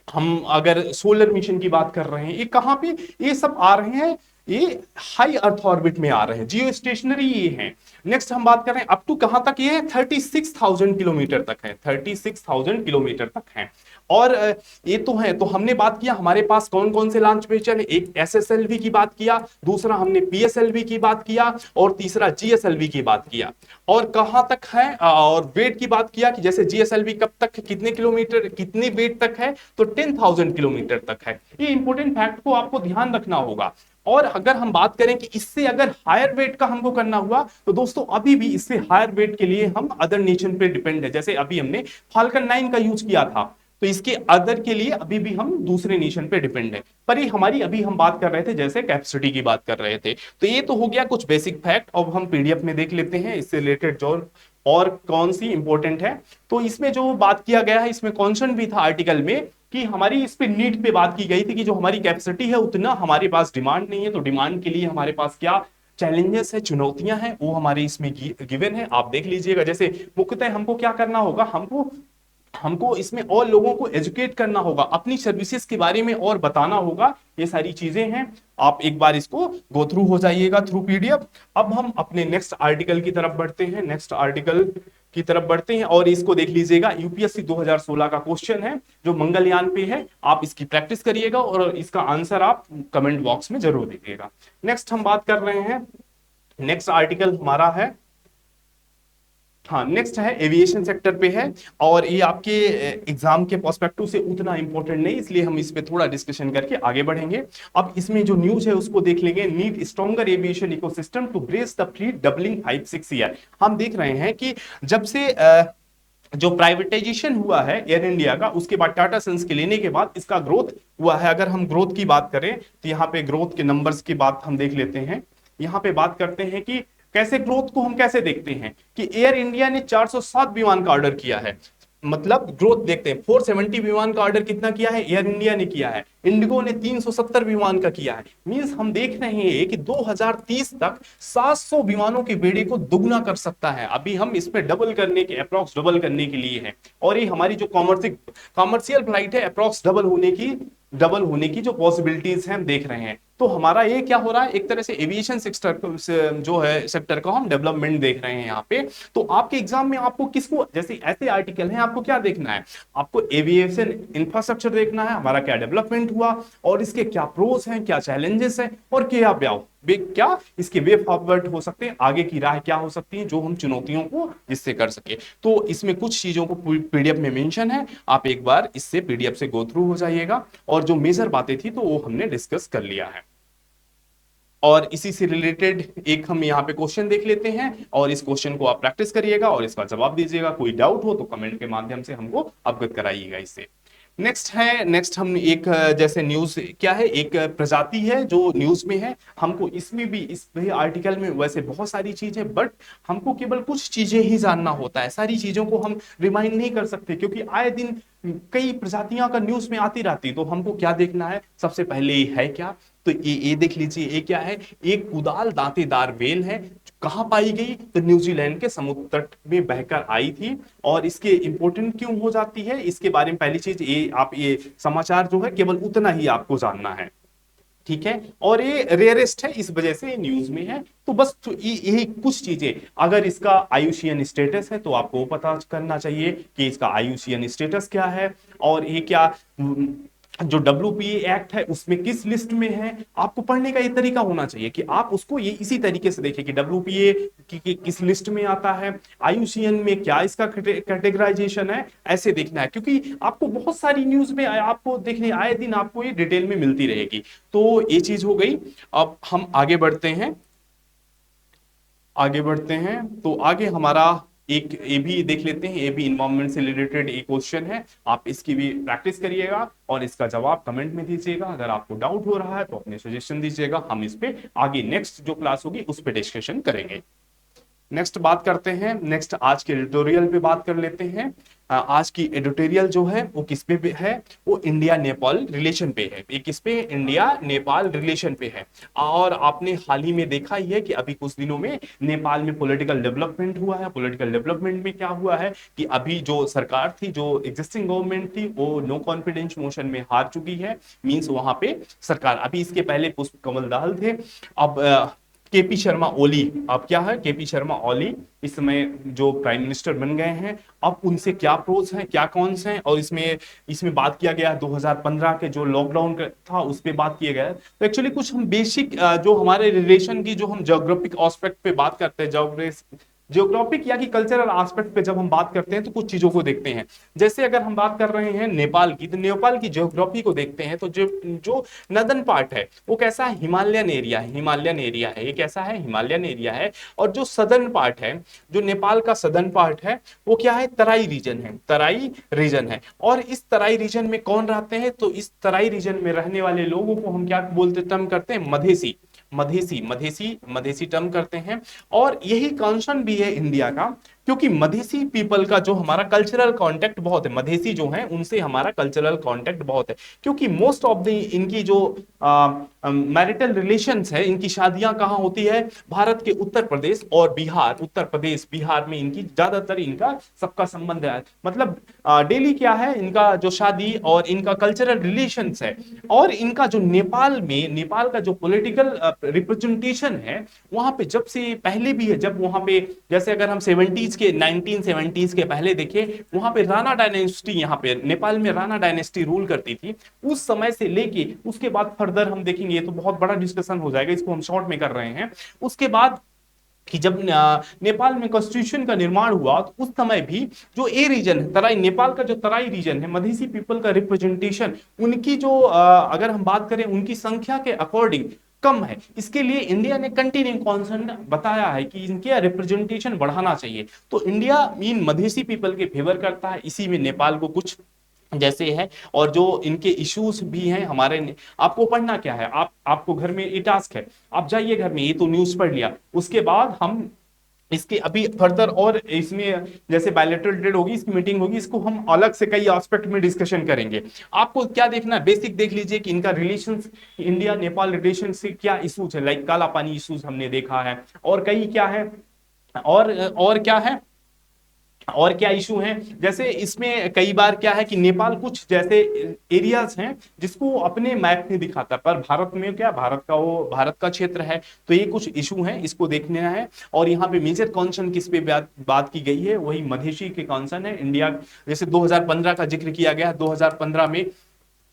[SPEAKER 1] हम अगर सोलर मिशन की बात कर रहे हैं, ये कहां पे ये सब आ रहे हैं, ये हाई अर्थ ऑर्बिट में आ रहे हैं, जियो स्टेशनरी ये हैं। नेक्स्ट हम बात कर रहे हैं अप टू कहां तक, ये 36,000 किलोमीटर तक है, 36,000 किलोमीटर तक है। और ये तो है, तो हमने बात किया हमारे पास कौन कौन से लॉन्च व्हीकल है, एक एसएसएलवी की बात किया, दूसरा हमने पीएसएलवी की बात किया, और तीसरा जीएसएलवी की बात किया। और कहां तक है, और वेट की बात किया कि जैसे जीएसएलवी कब तक, कितने किलोमीटर, कितने वेट तक है, तो 10,000 किलोमीटर तक है। ये इंपॉर्टेंट फैक्ट को आपको ध्यान रखना होगा। और अगर हम बात करें कि इससे अगर हायर वेट का हमको करना हुआ, तो दोस्तों अभी भी इससे हायर वेट के लिए हम अदर नेशन पे डिपेंड है। जैसे अभी हमने फाल्कन 9 का यूज किया था, तो इसके अदर के लिए अभी भी हम दूसरे नेशन पे डिपेंड है। पर ये हमारी अभी हम बात कर रहे थे जैसे कैपेसिटी की बात कर रहे थे। तो ये तो हो गया कुछ बेसिक फैक्ट। अब हम पीडीएफ में देख लेते हैं इससे रिलेटेड जो और कौन सी इंपॉर्टेंट है। तो इसमें जो बात किया गया है, इसमें क्वेश्चन भी था आर्टिकल में कि हमारी इस पे नीड पे बात की गई थी कि जो हमारी कैपेसिटी है उतना हमारे पास डिमांड नहीं है, तो डिमांड के लिए हमारे पास क्या चैलेंजेस है, चुनौतियां हैं, वो हमारे इसमें गिवन है। आप देख लीजिएगा। जैसे मुख्यतः हमको क्या करना होगा, हमको इसमें और लोगों को एजुकेट करना होगा, अपनी सर्विसेज के बारे में और बताना होगा, ये सारी चीजें हैं। आप एक बार इसको गो थ्रू हो जाइएगा थ्रू पीडीएफ। अब हम अपने नेक्स्ट आर्टिकल की तरफ बढ़ते हैं, नेक्स्ट आर्टिकल की तरफ बढ़ते हैं, और इसको देख लीजिएगा। यूपीएससी 2016 का क्वेश्चन है जो मंगलयान पे है। आप इसकी प्रैक्टिस करिएगा और इसका आंसर आप कमेंट बॉक्स में जरूर दीजिएगा। नेक्स्ट हम बात कर रहे हैं, नेक्स्ट आर्टिकल हमारा है, हाँ नेक्स्ट है एविएशन सेक्टर पे है। और ये आपके एग्जाम के पर्सपेक्टिव से उतना इंपॉर्टेंट नहीं, इसलिए हम इस पे थोड़ा डिस्कशन करके आगे बढ़ेंगे। अब इसमें जो न्यूज है उसको देख लेंगे। Need stronger aviation ecosystem to brace the fleet doubling 5-6 year. हम देख रहे हैं कि जब से जो प्राइवेटाइजेशन हुआ है एयर इंडिया का, उसके बाद टाटा सन्स के लेने के बाद इसका ग्रोथ हुआ है। अगर हम ग्रोथ की बात करें तो यहाँ पे ग्रोथ के नंबर्स की बात हम देख लेते हैं। यहाँ पे बात करते हैं कि कैसे ग्रोथ को हम कैसे देखते हैं कि एयर इंडिया ने 407 विमान का ऑर्डर किया है, मतलब ग्रोथ देखते हैं। 470 विमान का ऑर्डर कितना किया है, एयर इंडिया ने किया है। इंडिगो ने 370 विमान का किया है। मींस हम देख रहे हैं कि 2030 तक 700 विमानों के बेड़े को दुगना कर सकता है। अभी हम इस पे डबल करने के, अप्रॉक्स डबल करने के लिए है। और ये हमारी जो कॉमर्शियल फ्लाइट है, अप्रॉक्स डबल होने की जो पॉसिबिलिटीज हैं हम देख रहे हैं। तो हमारा ये क्या हो रहा है, एक तरह से एविएशन सेक्टर जो है, सेक्टर का हम डेवलपमेंट देख रहे हैं यहाँ पे। तो आपके एग्जाम में आपको किसको, जैसे ऐसे आर्टिकल हैं, आपको क्या देखना है, आपको एविएशन इंफ्रास्ट्रक्चर देखना है, हमारा क्या डेवलपमेंट हुआ और इसके क्या प्रोस हैं, क्या चैलेंजेस हैं, और क्या इसके वे फॉरवर्ड हो सकते हैं, आगे की राह क्या हो सकती है जो हम चुनौतियों को इससे कर सके। तो इसमें कुछ चीजों को पीडीएफ में मेंशन है, आप एक बार इससे पीडीएफ से गो थ्रू हो जाइएगा। और जो मेजर बातें थी तो वो हमने डिस्कस कर लिया है। और इसी से रिलेटेड एक हम यहाँ पे क्वेश्चन देख लेते हैं, और इस क्वेश्चन को आप प्रैक्टिस करिएगा और इसका जवाब दीजिएगा। कोई डाउट हो तो कमेंट के माध्यम से हमको अवगत कराइएगा इससे। नेक्स्ट हम एक जैसे न्यूज क्या है, एक प्रजाति है जो न्यूज में है। हमको इसमें भी इस आर्टिकल में वैसे बहुत सारी चीजें, बट हमको केवल कुछ चीजें ही जानना होता है, सारी चीजों को हम रिमाइंड नहीं कर सकते, क्योंकि आए दिन कई प्रजातियां का न्यूज में आती रहती। तो हमको क्या देखना है, सबसे पहले ये है क्या, तो ये देख लीजिए, ये क्या है, एक कुदाल दांतेदार बेल है। कहां पाई गई, तो न्यूजीलैंड के समुद्र तट में बहकर आई थी। और इसके इंपॉर्टेंट क्यों हो जाती है, इसके बारे में पहली चीज ये, आप ये समाचार जो है केवल उतना ही आपको जानना है, ठीक है। और ये रेयरेस्ट है, इस वजह से न्यूज में है। तो बस तो यही कुछ चीजें, अगर इसका आयुषियन स्टेटस है तो आपको पता करना चाहिए कि इसका आयुषियन स्टेटस क्या है, और ये क्या जो WPA एक्ट है उसमें किस लिस्ट में है। आपको पढ़ने का ये तरीका होना चाहिए कि आप उसको ये इसी तरीके से देखें कि WPA किस लिस्ट में आता है, IUCN में क्या इसका कैटेगराइजेशन है, ऐसे देखना है। क्योंकि आपको बहुत सारी न्यूज में आपको देखने आए दिन आपको ये डिटेल में मिलती रहेगी। तो ये चीज हो गई। अब हम आगे बढ़ते हैं, तो आगे हमारा एक ये भी देख लेते हैं, ये भी इन्वायरमेंट से रिलेटेड एक क्वेश्चन है। आप इसकी भी प्रैक्टिस करिएगा और इसका जवाब कमेंट में दीजिएगा। अगर आपको डाउट हो रहा है तो अपने सजेशन दीजिएगा, हम इस पे आगे नेक्स्ट जो क्लास होगी उस पे डिस्कशन करेंगे। नेक्स्ट बात करते हैं, नेक्स्ट आज के एडिटोरियल पे बात कर लेते हैं। आज की एडिटोरियल जो है वो किस पे है, वो इंडिया नेपाल रिलेशन पे है। ये किस पे, इंडिया नेपाल रिलेशन पे है। और आपने हाल ही में देखा ही है कि अभी कुछ दिनों में नेपाल में पॉलिटिकल डेवलपमेंट हुआ है। पॉलिटिकल डेवलपमेंट में क्या हुआ है कि अभी जो सरकार थी, जो एग्जिस्टिंग गवर्नमेंट थी, वो नो कॉन्फिडेंस मोशन में हार चुकी है। मींस वहां पे सरकार, अभी इसके पहले पुष्प कमल दाहल थे, अब केपी शर्मा ओली, अब क्या है, केपी शर्मा ओली इस समय जो प्राइम मिनिस्टर बन गए हैं। अब उनसे क्या प्रोस हैं, क्या कॉन्स हैं, और इसमें बात किया गया 2015 के जो लॉकडाउन था उस पर बात किया गया। तो एक्चुअली कुछ हम बेसिक जो हमारे रिलेशन की जो हम ज्योग्राफिक एस्पेक्ट पे बात करते हैं, जियोग्राफिक या कि कल्चरल एस्पेक्ट पे जब हम बात करते हैं तो कुछ चीजों को देखते हैं। जैसे अगर हम बात कर रहे हैं नेपाल की, तो नेपाल की जियोग्राफी को देखते हैं। तो जो नदन पार्ट है वो कैसा है, हिमालयन एरिया है, ये कैसा है, हिमालयन एरिया है। और जो सदर्न पार्ट है, जो नेपाल का सदर्न पार्ट है, वो क्या है, तराई रीजन है। और इस तराई रीजन में कौन रहते हैं, तो इस तराई रीजन में रहने वाले लोगों को हम क्या बोलते, टर्म करते हैं, मधेसी टर्म करते हैं। और यही कंसर्न भी है इंडिया का, क्योंकि मधेसी पीपल का जो हमारा कल्चरल कांटेक्ट बहुत है, मधेसी जो है उनसे हमारा कल्चरल कांटेक्ट बहुत है। क्योंकि मोस्ट ऑफ द इनकी जो मैरिटल रिलेशंस है, इनकी शादियां कहाँ होती है, भारत के उत्तर प्रदेश और बिहार में इनकी ज्यादातर इनका सबका संबंध है। मतलब डेली क्या है इनका जो शादी और इनका कल्चरल रिलेशंस है। और इनका जो नेपाल का जो पॉलिटिकल रिप्रेजेंटेशन है वहां पे जब से पहले भी है, जब वहां पे जैसे अगर हम 1970s के पहले देखें, वहां पे राणा डायनेस्टी, यहाँ पे नेपाल में राणा डायनेस्टी रूल करती थी। उस समय से लेके उसके बाद फर्दर हम देखेंगे, ये तो बहुत बड़ा डिस्कशन हो जाएगा, इसको हम शॉर्ट में कर रहे हैं। उसके बाद कि जब नेपाल में कॉन्स्टिट्यूशन का निर्माण हुआ तो उस समय भी जो ए रीजन है, तराई, नेपाल का जो तराई रीजन है, मधेसी पीपल का रिप्रेजेंटेशन, उनकी जो अगर हम बात करें उनकी संख्या के अकॉर्डिंग कम है। इसके लिए इंडिया ने कंटिन्यू कॉन्सर्न बताया है कि इनके रिप्रेजेंटेशन बढ़ाना चाहिए। तो इंडिया इन मधेसी पीपल के फेवर करता है, इसी में नेपाल को कुछ जैसे है। और जो इनके इश्यूज भी हैं हमारे, आपको पढ़ना क्या है, आपको घर में ये टास्क है, आप जाइए घर में, ये तो न्यूज पढ़ लिया, उसके बाद हम इसके अभी फर्दर और इसमें जैसे बायलैटरल ट्रेड होगी, इसकी मीटिंग होगी, इसको हम अलग से कई एस्पेक्ट में डिस्कशन करेंगे। आपको क्या देखना है, बेसिक देख लीजिए कि इनका रिलेशंस, इंडिया नेपाल रिलेशन से क्या इश्यूज है, लाइक काला पानी इश्यूज हमने देखा है, और कई क्या है, और क्या इशू हैं। जैसे इसमें कई बार क्या है कि नेपाल कुछ जैसे एरियाज हैं जिसको अपने मैप में दिखाता है, पर भारत में क्या, भारत का क्षेत्र है। तो ये कुछ इशू हैं, इसको देखना है। और यहाँ पे मेजर कॉन्सर्न किस पे बात की गई है, वही मधेसी के कॉन्सर्न है। इंडिया जैसे 2015 का जिक्र किया गया, 2015 में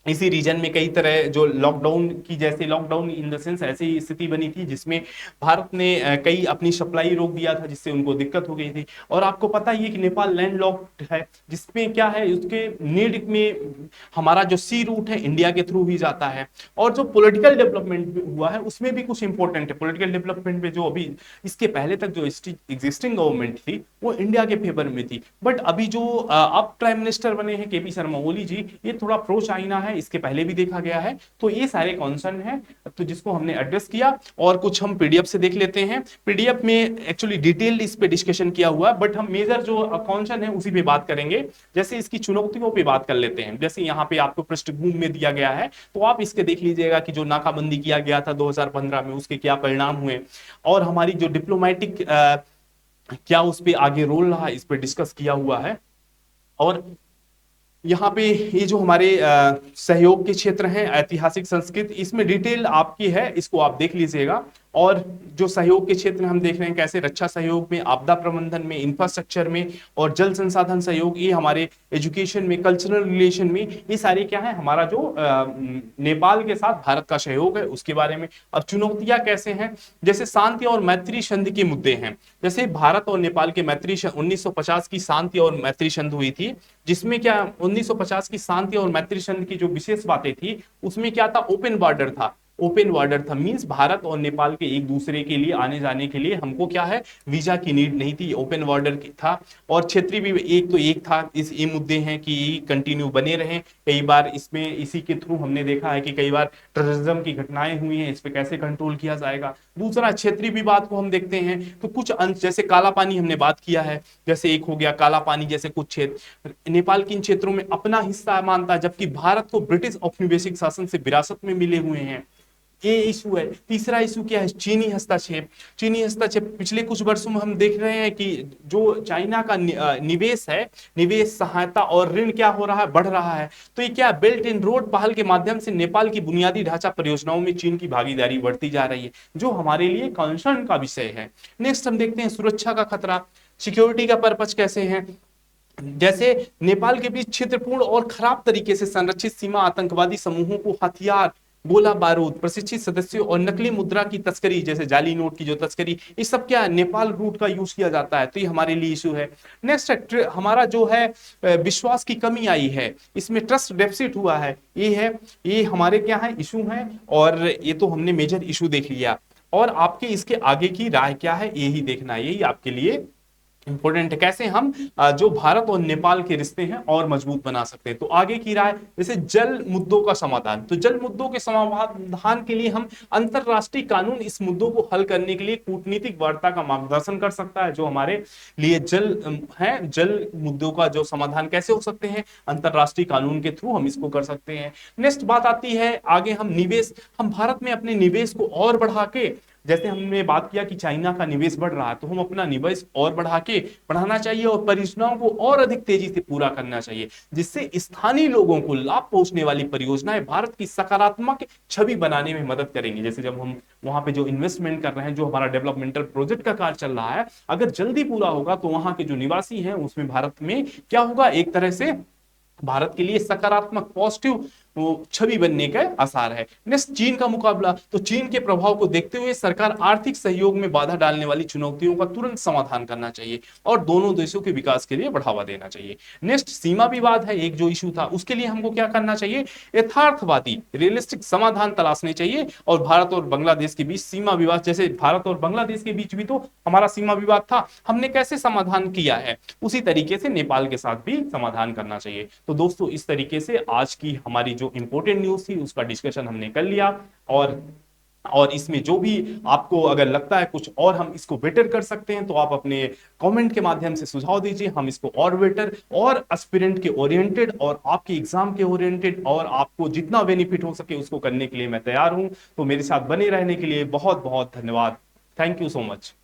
[SPEAKER 1] इसी रीजन में कई तरह जो लॉकडाउन की, जैसे लॉकडाउन इन द सेंस ऐसी स्थिति बनी थी जिसमें भारत ने कई अपनी सप्लाई रोक दिया था, जिससे उनको दिक्कत हो गई थी। और आपको पता ही है कि नेपाल लैंडलॉक्ड है, जिसमें क्या है, उसके नीड में हमारा जो सी रूट है इंडिया के थ्रू ही जाता है। और जो पॉलिटिकल डेवलपमेंट हुआ है उसमें भी कुछ इंपॉर्टेंट है। पॉलिटिकल डेवलपमेंट में जो अभी इसके पहले तक जो एग्जिस्टिंग गवर्नमेंट थी वो इंडिया के फेवर में थी, बट अभी जो अब प्राइम मिनिस्टर बने हैं केपी शर्मा ओली जी, ये थोड़ा प्रो चाइना है, इसके पहले भी देखा गया है। तो ये सारे कॉन्सर्न है, तो जिसको हमने एड्रेस किया। और कुछ हम पीडीएफ से देख लेते हैं। पीडीएफ में एक्चुअली डिटेल्ड इस पे डिस्कशन किया हुआ है, बट हम मेजर जो कॉन्सर्न है उसी पे बात करेंगे। जैसे इसकी चुनौतियों पे बात कर लेते हैं। जैसे यहाँ पे आपको पृष्ठभूमि में दिया गया है, तो आप इसके देख लीजिएगा कि जो नाकाबंदी किया गया था 2015 में, उसके क्या परिणाम हुए, और हमारी जो डिप्लोमेटिक क्या उस पे आगे रोल रहा, इस पे डिस्कस किया हुआ है। और यहाँ पे ये जो हमारे सहयोग के क्षेत्र हैं, ऐतिहासिक संस्कृत, इसमें डिटेल आपकी है, इसको आप देख लीजिएगा। और जो सहयोग के क्षेत्र हम देख रहे हैं कैसे, रक्षा सहयोग में, आपदा प्रबंधन में, इंफ्रास्ट्रक्चर में, और जल संसाधन सहयोग, ये हमारे एजुकेशन में, कल्चरल रिलेशन में, ये सारे क्या है हमारा जो नेपाल के साथ भारत का सहयोग है उसके बारे में। अब चुनौतियां कैसे हैं, जैसे शांति और मैत्री संधि के मुद्दे हैं। जैसे भारत और नेपाल के मैत्री 1950 की शांति और मैत्री संधि हुई थी, जिसमें क्या 1950 की शांति और मैत्री संधि की जो विशेष बातें थी उसमें क्या था, ओपन बॉर्डर था। ओपन बॉर्डर था मींस भारत और नेपाल के एक दूसरे के लिए आने जाने के लिए हमको क्या है, वीजा की नीड नहीं थी, ओपन बॉर्डर था। और क्षेत्रीय भी एक तो एक था। इस ये मुद्दे हैं कि कंटिन्यू बने रहे। कई बार इसमें इसी के थ्रू हमने देखा है कि कई बार टेररिज्म की घटनाएं हुई हैं, इस पे कैसे कंट्रोल किया जाएगा। दूसरा क्षेत्रीय विवाद को हम देखते हैं, तो कुछ अंश जैसे काला पानी हमने बात किया है, जैसे एक हो गया काला पानी, जैसे कुछ क्षेत्र नेपाल किन क्षेत्रों में अपना हिस्सा मानता है, जबकि भारत को ब्रिटिश औपनिवेशिक शासन से विरासत में मिले हुए हैं, ये इशू है। तीसरा इशू क्या है, चीनी हस्तक्षेप। चीनी हस्तक्षेप पिछले कुछ वर्षों में हम देख रहे हैं कि जो चाइना का निवेश है, निवेश सहायता और ऋण क्या हो रहा है, बढ़ रहा है। तो ये क्या, बेल्ट इन रोड पहल के माध्यम से नेपाल की बुनियादी ढांचा परियोजनाओं में चीन की भागीदारी बढ़ती जा रही है, जो हमारे लिए कंसर्न का विषय है। नेक्स्ट हम देखते हैं सुरक्षा का खतरा, सिक्योरिटी का पर्पज कैसे है। जैसे नेपाल के बीच क्षेत्रपूर्ण और खराब तरीके से संरक्षित सीमा, आतंकवादी समूहों को हथियार, गोला बारूद, प्रशिक्षित सदस्यों और नकली मुद्रा की तस्करी, जैसे जाली नोट की जो तस्करी, ये सब क्या है, नेपाल रूट का यूज किया जाता है। तो ये हमारे लिए इशू है। नेक्स्ट हमारा जो है विश्वास की कमी आई है, इसमें ट्रस्ट डेफिसिट हुआ है, ये हमारे क्या है, इशू है। और ये तो हमने मेजर इशू देख लिया। और आपके इसके आगे की राय क्या है, यही देखना है, यही आपके लिए इंपॉर्टेंट है, कैसे हम जो भारत और नेपाल के रिश्ते हैं और मजबूत बना सकते हैं। तो आगे की राय, जैसे जल मुद्दों का समाधान, तो जल मुद्दों के समाधान के लिए हम अंतरराष्ट्रीय कानून इस मुद्दों को हल करने के लिए कूटनीतिक वार्ता का मार्गदर्शन कर सकता है, जो हमारे लिए जल है। जल मुद्दों का जो समाधान कैसे हो सकते हैं, अंतरराष्ट्रीय कानून के थ्रू हम इसको कर सकते हैं। नेक्स्ट बात आती है आगे, हम निवेश, हम भारत में अपने निवेश को और बढ़ा के, जैसे हमने बात किया कि चाइना का निवेश बढ़ रहा है, तो हम अपना निवेश और बढ़ाना चाहिए और परियोजनाओं को और अधिक तेजी से पूरा करना चाहिए, जिससे स्थानीय लोगों को लाभ पहुंचने वाली परियोजनाएं भारत की सकारात्मक छवि बनाने में मदद करेंगी। जैसे जब हम वहां पे जो इन्वेस्टमेंट कर रहे हैं, जो हमारा डेवलपमेंटल प्रोजेक्ट का कार्य चल रहा है, अगर जल्दी पूरा होगा तो वहां के जो निवासी हैं उसमें भारत में क्या होगा, एक तरह से भारत के लिए सकारात्मक पॉजिटिव छवि बनने का आसार है। नेक्स्ट चीन का मुकाबला, तो चीन के प्रभाव को देखते हुए सरकार आर्थिक सहयोग में बाधा डालने वाली चुनौतियों का तुरंत समाधान करना चाहिए और दोनों देशों के विकास के लिए बढ़ावा देना चाहिए। नेक्स्ट सीमा विवाद है, एक जो इशू था, उसके लिए हमको क्या करना चाहिए, यथार्थवादी रियलिस्टिक समाधान तलाशने चाहिए। और भारत और बांग्लादेश के बीच सीमा विवाद, जैसे भारत और बांग्लादेश के बीच भी तो हमारा सीमा विवाद था, हमने कैसे समाधान किया है, उसी तरीके से नेपाल के साथ भी समाधान करना चाहिए। तो दोस्तों इस तरीके से आज की हमारी जो इंपॉर्टेंट न्यूज थी उसका डिस्कशन हमने कर लिया। और इसमें जो भी आपको अगर लगता है कुछ और हम इसको बेटर कर सकते हैं, तो आप अपने कमेंट के माध्यम से सुझाव दीजिए, हम इसको और बेटर और एस्पिरेंट के ओरिएंटेड और आपके एग्जाम के ओरिएंटेड और आपको जितना बेनिफिट हो सके उसको करने के लिए मैं तैयार हूं। तो मेरे साथ बने रहने के लिए बहुत बहुत धन्यवाद। Thank you so much.